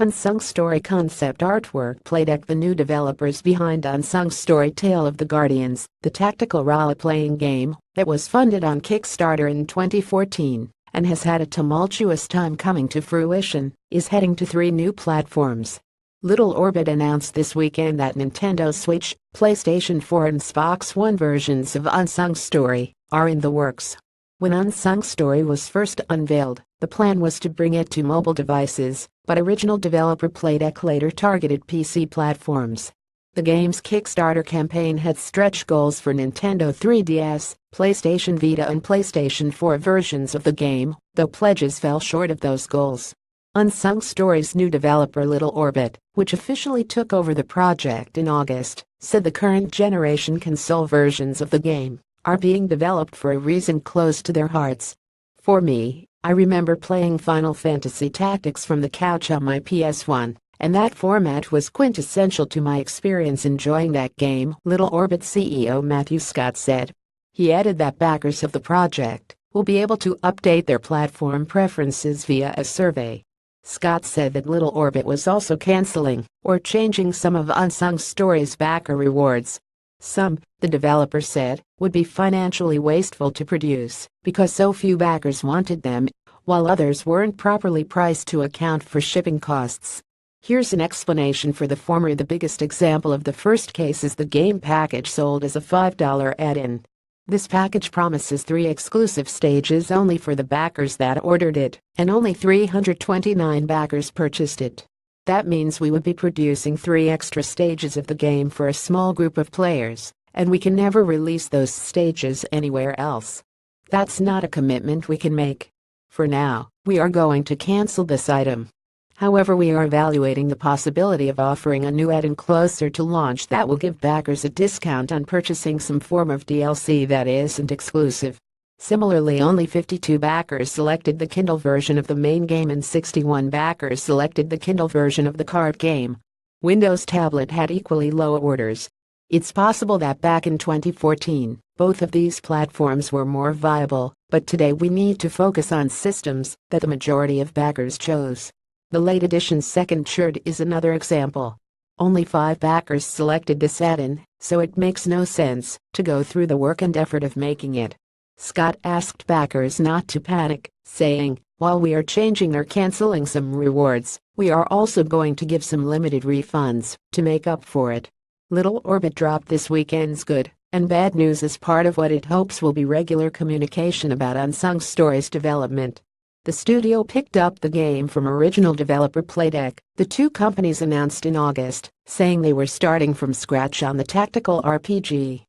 Unsung Story concept artwork. Playdek, the new developers behind Unsung Story Tale of the Guardians, the tactical role-playing game that was funded on Kickstarter in 2014 and has had a tumultuous time coming to fruition, is heading to 3 new platforms. Little Orbit announced this weekend that Nintendo Switch, PlayStation 4 and Xbox One versions of Unsung Story are in the works. When Unsung Story was first unveiled, the plan was to bring it to mobile devices, but original developer Playdek later targeted PC platforms. The game's Kickstarter campaign had stretch goals for Nintendo 3DS, PlayStation Vita and PlayStation 4 versions of the game, though pledges fell short of those goals. Unsung Story's new developer Little Orbit, which officially took over the project in August, said the current generation console versions of the game are being developed for a reason close to their hearts. For me, I remember playing Final Fantasy Tactics from the couch on my PS1, and that format was quintessential to my experience enjoying that game, Little Orbit CEO Matthew Scott said. He added that backers of the project will be able to update their platform preferences via a survey. Scott said that Little Orbit was also canceling or changing some of Unsung Story's backer rewards. Some, the developer said, would be financially wasteful to produce because so few backers wanted them, while others weren't properly priced to account for shipping costs. Here's an explanation for the former. The biggest example of the first case is the game package sold as a $5 add-in. This package promises 3 exclusive stages only for the backers that ordered it, and only 329 backers purchased it. That means we would be producing 3 extra stages of the game for a small group of players, and we can never release those stages anywhere else. That's not a commitment we can make. For now, we are going to cancel this item. However, we are evaluating the possibility of offering a new add-in closer to launch that will give backers a discount on purchasing some form of DLC that isn't exclusive. Similarly, only 52 backers selected the Kindle version of the main game and 61 backers selected the Kindle version of the card game. Windows Tablet had equally low orders. It's possible that back in 2014, both of these platforms were more viable, but today we need to focus on systems that the majority of backers chose. The late edition's second shirt is another example. Only 5 backers selected this add-in, so it makes no sense to go through the work and effort of making it. Scott asked backers not to panic, saying, "While we are changing or canceling some rewards, we are also going to give some limited refunds to make up for it." Little Orbit dropped this weekend's good and bad news as part of what it hopes will be regular communication about Unsung Story's development. The studio picked up the game from original developer Playdek, the 2 companies announced in August, saying they were starting from scratch on the tactical RPG.